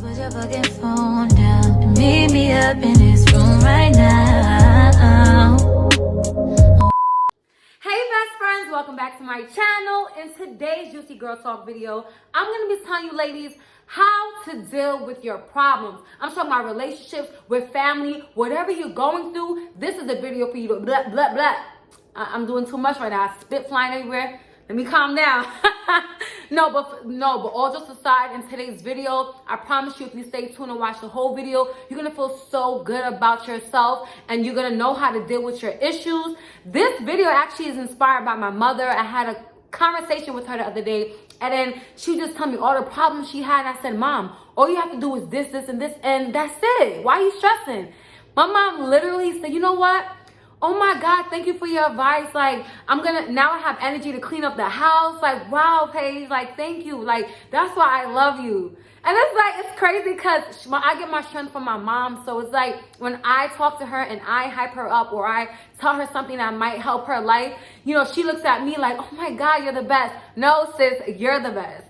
Put your fucking phone down and meet me up in this room right now. Hey best friends, welcome back to my channel. In today's Juicy Girl Talk video, I'm going to be telling you ladies how to deal with your problems. I'm talking about relationships, with family, whatever you're going through. This is a video for you to blah, blah, blah. I'm doing too much right now. I spit flying everywhere. Let me calm down. No, but all jokes aside, in today's video, I promise you, if you stay tuned and watch the whole video, you're gonna feel so good about yourself and you're gonna know how to deal with your issues. This video actually is inspired by my mother. I had a conversation with her the other day, and then she just told me all the problems she had. I said, Mom, all you have to do is this, this, and this, and that's it. Why are you stressing? My mom literally said, you know what? Oh my God, thank you for your advice. Like, now I have energy to clean up the house. Like, wow, Paige, like, thank you. Like, that's why I love you. And it's like, it's crazy because I get my strength from my mom. So it's like, when I talk to her and I hype her up or I tell her something that might help her life, you know, she looks at me like, oh my God, you're the best. No, sis, you're the best.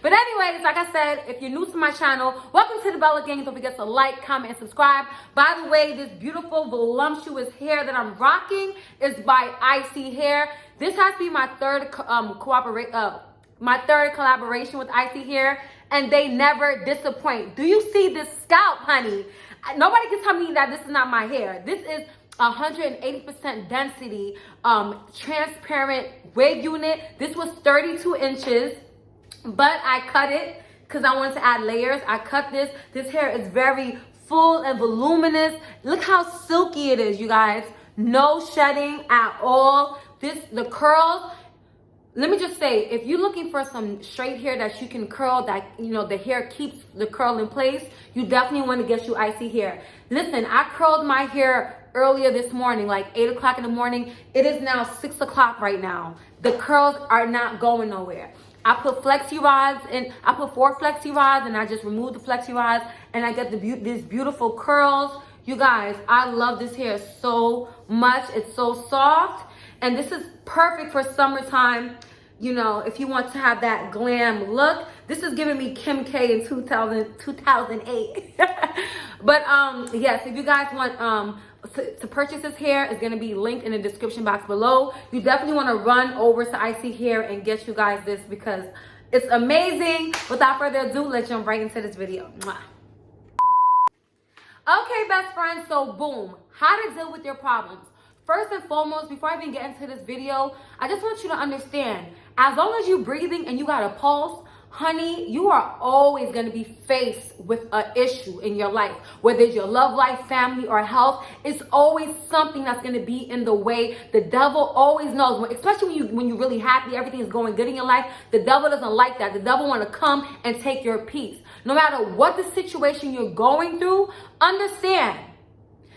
But anyways, like I said, if you're new to my channel, welcome to the Bella Gang. Don't forget to like, comment, and subscribe. By the way, this beautiful, voluptuous hair that I'm rocking is by ISEE Hair. This has to be my third collaboration with ISEE Hair, and they never disappoint. Do you see this scalp, honey? Nobody can tell me that this is not my hair. This is 180% density, transparent wig unit. This was 32 inches. But I cut it because I wanted to add layers. I cut this. This hair is very full and voluminous. Look how silky it is, you guys. No shedding at all. The curls, let me just say, if you're looking for some straight hair that you can curl, that, you know, the hair keeps the curl in place, you definitely want to get you ISEE Hair. Listen, I curled my hair earlier this morning, like 8 o'clock in the morning. It is now 6 o'clock right now. The curls are not going nowhere. I put flexi rods in. I put 4 flexi rods, and I just removed the flexi rods, and I get these beautiful curls. You guys, I love this hair so much. It's so soft, and this is perfect for summertime. You know, if you want to have that glam look. This is giving me Kim K in 2008. But yes, if you guys want to purchase this hair, it's going to be linked in the description box below. You definitely want to run over to ISEE Hair and get you guys this because it's amazing. Without further ado, let's jump right into this video. Mwah. Okay, best friends, so boom, how to deal with your problems. First and foremost, before I even get into this video, I just want you to understand, as long as you're breathing and you got a pulse, honey, you are always going to be faced with an issue in your life. Whether it's your love life, family, or health, it's always something that's going to be in the way. The devil always knows, especially when you're really happy, everything is going good in your life. The devil doesn't like that. The devil want to come and take your peace. No matter what the situation you're going through, understand,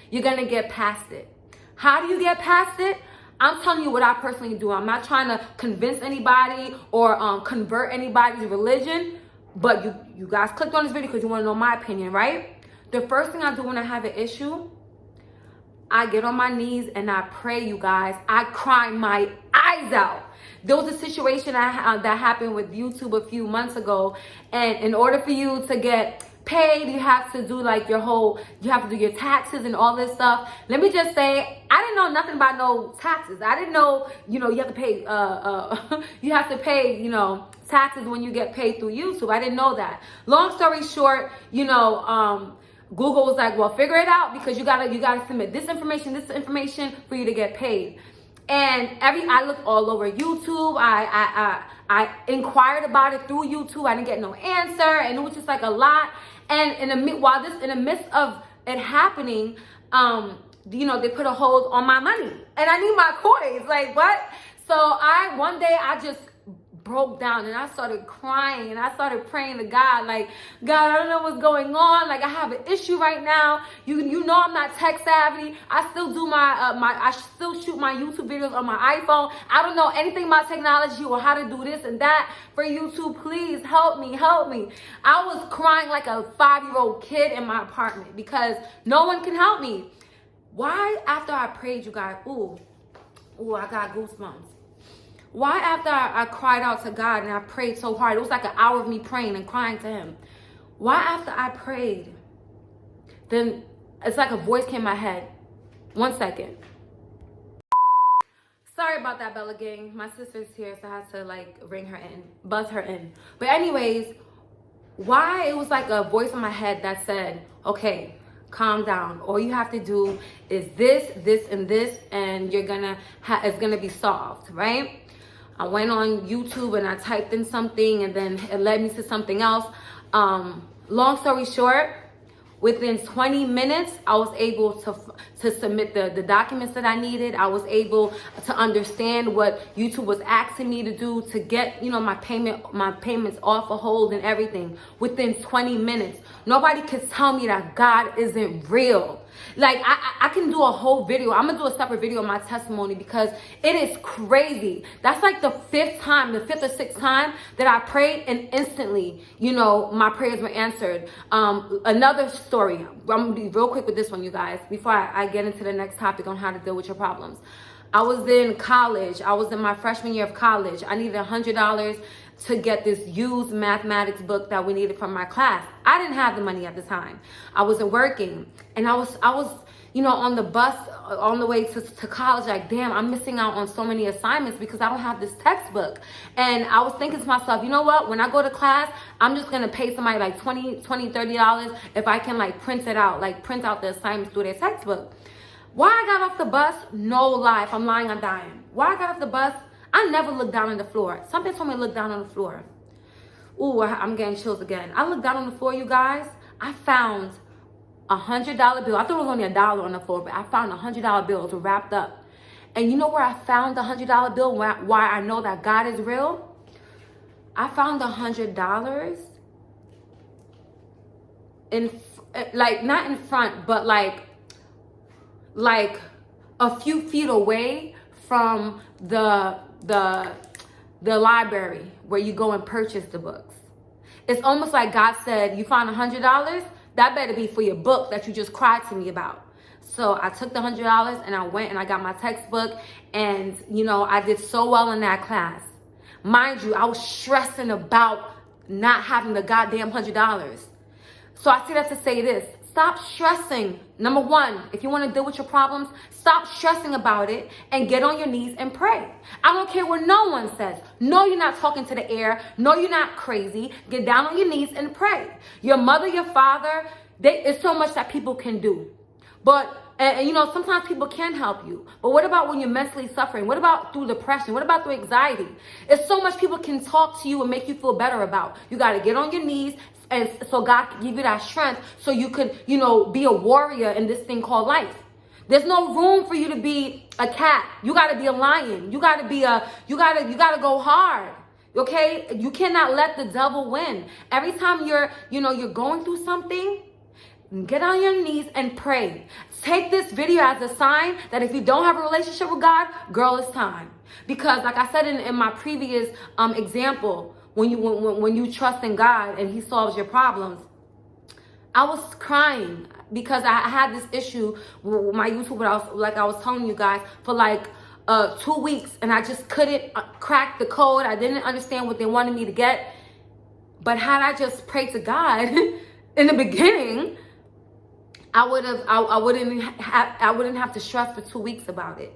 you're going to get past it. How do you get past it? I'm telling you what I personally do. I'm not trying to convince anybody or convert anybody's religion, but you guys clicked on this video because you want to know my opinion, right? The first thing I do when I have an issue, I get on my knees and I pray, you guys. I cry my eyes out. There was a situation that happened with YouTube a few months ago, and in order for you to get paid, you have to do like you have to do your taxes and all this stuff. Let me just say, I didn't know nothing about no taxes. I didn't know, you know, you have to pay, you have to pay, you know, taxes when you get paid through YouTube. I didn't know that. Long story short, you know, Google was like, well, figure it out because you gotta submit this information for you to get paid. And I looked all over YouTube. I inquired about it through YouTube. I didn't get no answer, and it was just like a lot. And in the midst of it happening, you know, they put a hold on my money, and I need my coins. Like what? So one day I just broke down and I started crying and I started praying to God, like, God, I don't know what's going on. Like, I have an issue right now. You know I'm not tech savvy. I still do I still shoot my YouTube videos on my iPhone. I don't know anything about technology or how to do this and that for YouTube. Please help me, help me. I was crying like a 5-year-old kid in my apartment because no one can help me. Why after I prayed, you guys, ooh, I got goosebumps. Why after I cried out to God and I prayed so hard, it was like an hour of me praying and crying to him. Why after I prayed, then it's like a voice came in my head. 1 second. Sorry about that, Bella Gang. My sister's here, so I had to like ring her in, buzz her in. But anyways, why it was like a voice in my head that said, okay, calm down. All you have to do is this, this, and this, and you're gonna it's gonna be solved, right? I went on YouTube and I typed in something, and then it led me to something else. Long story short, within 20 minutes, I was able to submit the documents that I needed. I was able to understand what YouTube was asking me to do to get, you know, my payments off a hold and everything within 20 minutes. Nobody can tell me that God isn't real. Like, I can do a whole video. I'm gonna do a separate video of my testimony because it is crazy. That's like the fifth or sixth time that I prayed, and instantly, you know, my prayers were answered. Another story. I'm gonna be real quick with this one, you guys, before I get into the next topic on how to deal with your problems. I was in college. I was in my freshman year of college. I needed $100 to get this used mathematics book that we needed from my class. I didn't have the money at the time. I wasn't working, and I was, you know, on the bus on the way to college, like, damn, I'm missing out on so many assignments because I don't have this textbook. And I was thinking to myself, you know what? When I go to class, I'm just gonna pay somebody like $30 if I can like print it out, like print out the assignments through their textbook. Why I got off the bus? No lie. If I'm lying, I'm dying. Why I got off the bus? I never looked down on the floor. Something told me to look down on the floor. Ooh, I'm getting chills again. I looked down on the floor, you guys. I found $100 bill. I thought it was only $1 on the floor, but I found $100 bills wrapped up. And you know where I found the $100 bill? Why I know that God is real? I found $100 in, like, not in front, but like a few feet away from the library where you go and purchase the books. It's almost like God said, you found $100, that better be for your book that you just cried to me about. So I took the $100 and I went and I got my textbook, and you know, I did so well in that class. Mind you, I was stressing about not having the goddamn $100. So I say that to say this. Stop stressing. Number one, if you want to deal with your problems, stop stressing about it and get on your knees and pray. I don't care what no one says. No, you're not talking to the air. No, you're not crazy. Get down on your knees and pray. Your mother, your father, it's so much that people can do. But, and you know, sometimes people can help you. But what about when you're mentally suffering? What about through depression? What about through anxiety? It's so much people can talk to you and make you feel better about. You got to get on your knees, and so God can give you that strength so you could, you know, be a warrior in this thing called life. There's no room for you to be a cat. You got to be a lion. You got to be you got to go hard. Okay? You cannot let the devil win. Every time you're going through something, get on your knees and pray. Take this video as a sign that if you don't have a relationship with God, girl, it's time. Because like I said in my previous example, when you trust in God and he solves your problems, I was crying because I had this issue with my YouTube, I was telling you guys, for like 2 weeks, and I just couldn't crack the code. I didn't understand what they wanted me to get. But had I just prayed to God in the beginning, I wouldn't have to stress for 2 weeks about it.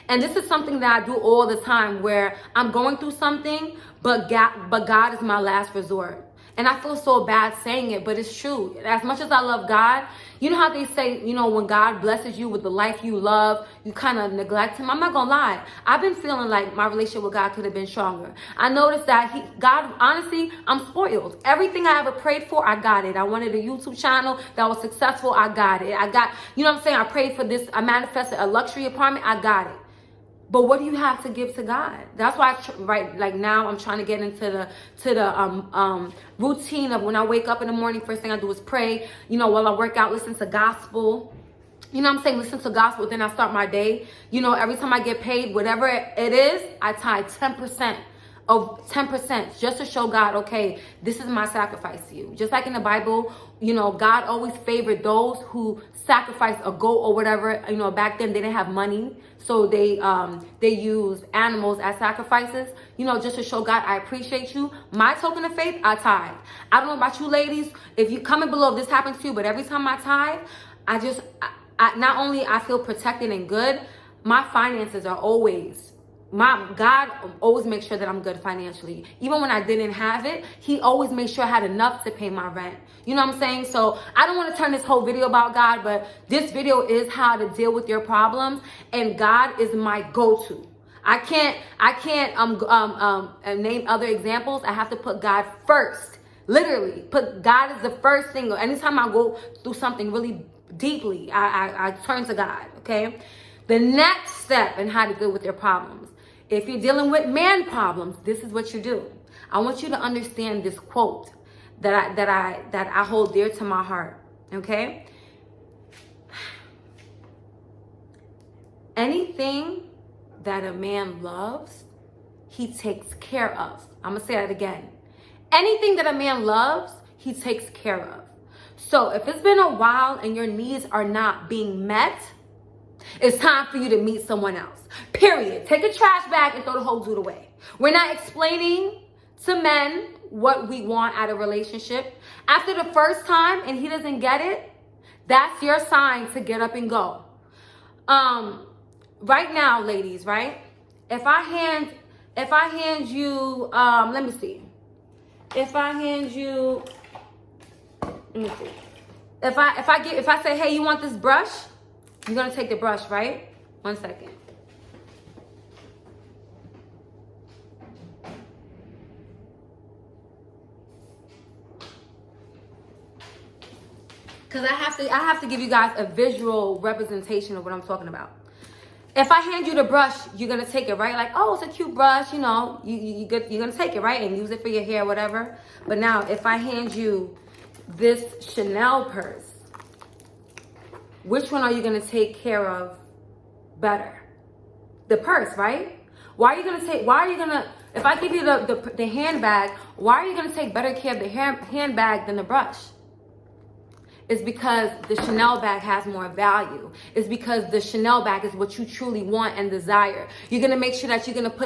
And this is something that I do all the time, where I'm going through something, but God is my last resort. And I feel so bad saying it, but it's true. As much as I love God, you know how they say, you know, when God blesses you with the life you love, you kind of neglect him. I'm not gonna lie. I've been feeling like my relationship with God could have been stronger. I noticed that God, honestly, I'm spoiled. Everything I ever prayed for, I got it. I wanted a YouTube channel that was successful, I got it. I got, you know what I'm saying? I prayed for this, I manifested a luxury apartment, I got it. But what do you have to give to God? That's why, like now, I'm trying to get into the routine of when I wake up in the morning. First thing I do is pray. You know, while I work out, listen to gospel. You know what I'm saying? Listen to gospel. Then I start my day. You know, every time I get paid, whatever it is, I tie 10% of 10% just to show God, okay, this is my sacrifice to you. Just like in the Bible, you know, God always favored those who sacrificed a goat or whatever. You know, back then they didn't have money, so they used animals as sacrifices, you know, just to show God, I appreciate you. My token of faith, I tithe. I don't know about you ladies, if you comment below if this happens to you, but every time I tithe, I not only I feel protected and good, my finances are always, God always makes sure that I'm good financially. Even when I didn't have it, he always made sure I had enough to pay my rent. You know what I'm saying? So I don't want to turn this whole video about God, but this video is how to deal with your problems, and God is my go-to. I can't name other examples. I have to put God first. Literally, put God as the first thing. Anytime I go through something really deeply, I turn to God. Okay. The next step in how to deal with your problems. If you're dealing with man problems, this is what you do. I want you to understand this quote that I hold dear to my heart. Okay? Anything that a man loves, he takes care of. I'm going to say that again. Anything that a man loves, he takes care of. So if it's been a while and your needs are not being met, it's time for you to meet someone else. Period. Take a trash bag and throw the whole dude away. We're not explaining to men what we want out of a relationship. After the first time and he doesn't get it, that's your sign to get up and go. Right now, ladies, right? If I hand you, let me see. If I hand you, let me see. If I say, hey, you want this brush? You're gonna take the brush, right? 1 second. Because I have to give you guys a visual representation of what I'm talking about. If I hand you the brush, you're gonna take it, right? Like, oh, it's a cute brush, you know, you're gonna take it, right? And use it for your hair, whatever. But now, if I hand you this Chanel purse, which one are you gonna take care of better? The purse, right? If I give you the handbag, why are you gonna take better care of the handbag than the brush? It's because the Chanel bag has more value. It's because the Chanel bag is what you truly want and desire. You're gonna make sure that you're not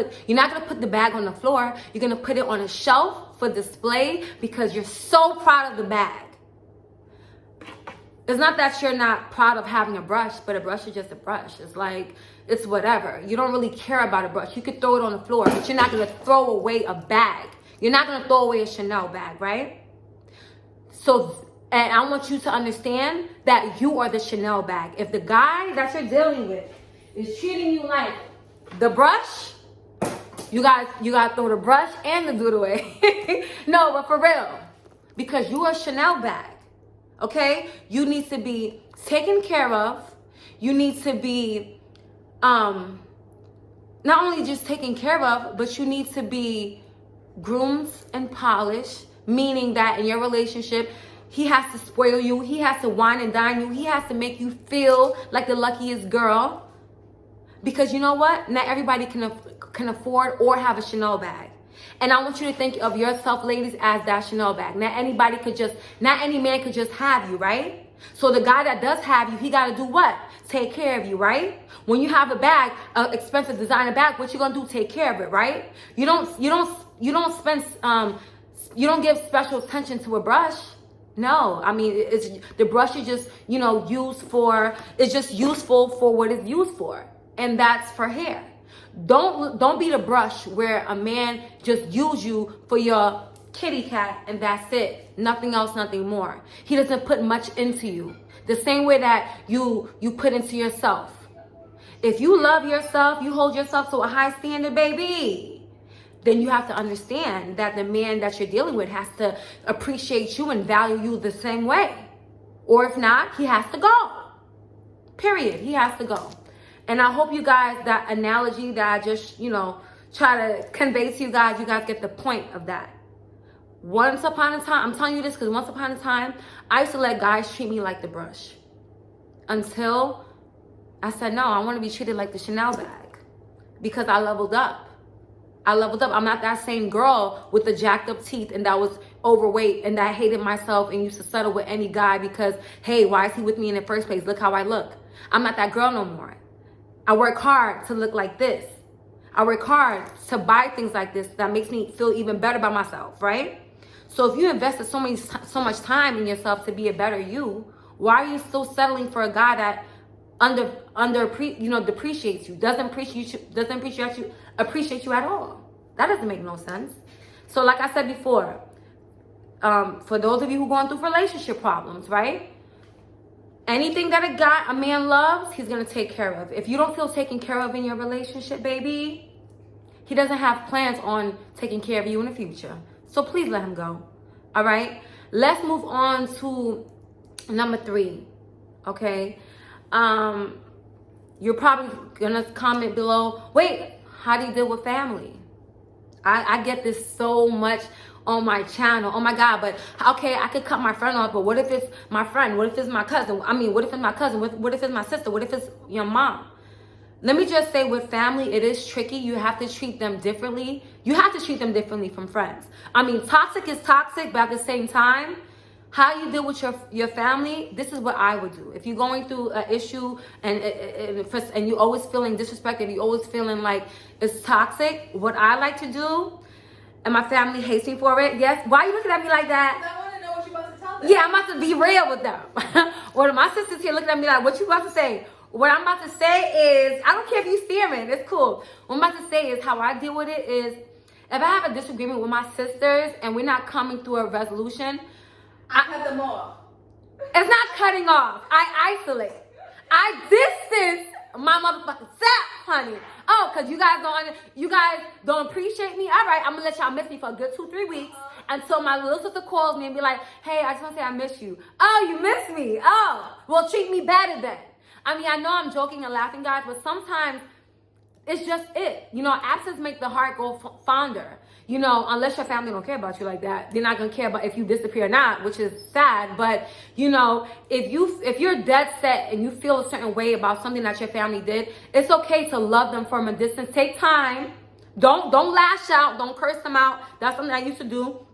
gonna put the bag on the floor. You're gonna put it on a shelf for display because you're so proud of the bag. It's not that you're not proud of having a brush, but a brush is just a brush. It's like, it's whatever. You don't really care about a brush. You could throw it on the floor, but you're not gonna throw away a bag. You're not gonna throw away a Chanel bag, right? So, and I want you to understand that you are the Chanel bag. If the guy that you're dealing with is treating you like the brush, you gotta throw the brush and the dude away. No, but for real, because you are a Chanel bag. Okay, you need to be taken care of. You need to be not only just taken care of, but you need to be groomed and polished, meaning that in your relationship, he has to spoil you. He has to wine and dine you. He has to make you feel like the luckiest girl. Because you know what? Not everybody can afford or have a Chanel bag. And I want you to think of yourself, ladies, as that Chanel bag. Not any man could just have you, right? So the guy that does have you, he got to do what? Take care of you, right? When you have a bag, an expensive designer bag, what you gonna do? Take care of it, right? You don't give special attention to a brush. No, I mean, the brush is just, it's just useful for what it's used for. And that's for hair. Don't be the brush where a man just use you for your kitty cat and that's it. Nothing else, nothing more. He doesn't put much into you. The same way that you put into yourself. If you love yourself, you hold yourself to a high standard, baby, then you have to understand that the man that you're dealing with has to appreciate you and value you the same way. Or if not, he has to go. Period. He has to go. And I hope you guys, that analogy that I just, try to convey to you guys get the point of that. Once upon a time, I'm telling you this because once upon a time, I used to let guys treat me like the brush. Until I said, no, I want to be treated like the Chanel bag. Because I leveled up. I leveled up. I'm not that same girl with the jacked up teeth and that was overweight and that hated myself and used to settle with any guy because, hey, why is he with me in the first place? Look how I look. I'm not that girl no more. I work hard to look like this. I work hard to buy things like this that makes me feel even better about myself, right? So if you invested so much time in yourself to be a better you, why are you still settling for a guy that depreciates you, doesn't appreciate you at all? That doesn't make no sense. So like I said before, for those of you who are going through relationship problems, right? Anything that a man loves, he's gonna take care of. If you don't feel taken care of in your relationship, baby, he doesn't have plans on taking care of you in the future. So please let him go. All right. Let's move on to number 3. Okay. You're probably gonna comment below, wait, how do you deal with family? I get this so much on my channel. Oh my God, but okay, I could cut my friend off, but what if it's my friend? What if it's my cousin? I mean, what if it's my cousin? What if it's my sister? What if it's your mom? Let me just say, with family, it is tricky. You have to treat them differently. You have to treat them differently from friends. I mean, toxic is toxic, but at the same time, how you deal with your family, this is what I would do. If you're going through an issue and you're always feeling disrespected, you're always feeling like it's toxic, what I like to do, and my family hates me for it. Yes. Why are you looking at me like that? I want to know what you're about to tell them. Yeah, I'm about to be real with them. One of my sisters here looking at me like, what you about to say? What I'm about to say is, I don't care if you're steering, it's cool. What I'm about to say is how I deal with it is, if I have a disagreement with my sisters and we're not coming through a resolution, I cut them off. It's not cutting off. I isolate. I distance my motherfucking self, honey. Oh, because you guys don't appreciate me? All right, I'm going to let y'all miss me for a good 2-3 weeks until my little sister calls me and be like, hey, I just want to say I miss you. Oh, you miss me? Oh, well, treat me better then. I mean, I know I'm joking and laughing, guys, but sometimes it's just it. You know, absence make the heart go fonder. You know, unless your family don't care about you like that, they're not gonna care about if you disappear or not, which is sad. But you know, if you're dead set and you feel a certain way about something that your family did, it's okay to love them from a distance. Take time. Don't lash out. Don't curse them out. That's something I used to do.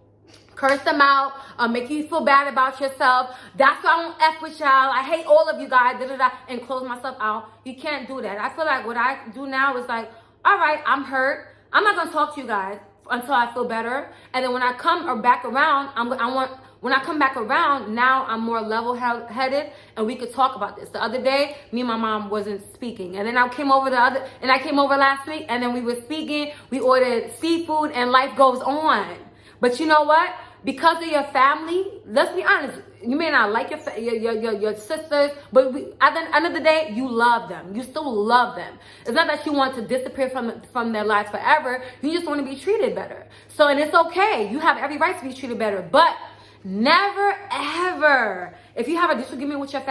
Curse them out, make you feel bad about yourself. That's why I don't F with y'all. I hate all of you guys, and close myself out. You can't do that. I feel like what I do now is like, all right, I'm hurt. I'm not gonna talk to you guys until I feel better. And then when I come back around, when I come back around, now I'm more level-headed and we could talk about this. The other day, me and my mom wasn't speaking. And then I came over last week and then we were speaking. We ordered seafood and life goes on. But you know what? Because of your family, let's be honest, you may not like your sisters, but at the end of the day, you love them. You still love them. It's not that you want to disappear from their lives forever. You just want to be treated better. So, and it's okay. You have every right to be treated better. But never, ever, if you have a disagreement with your family,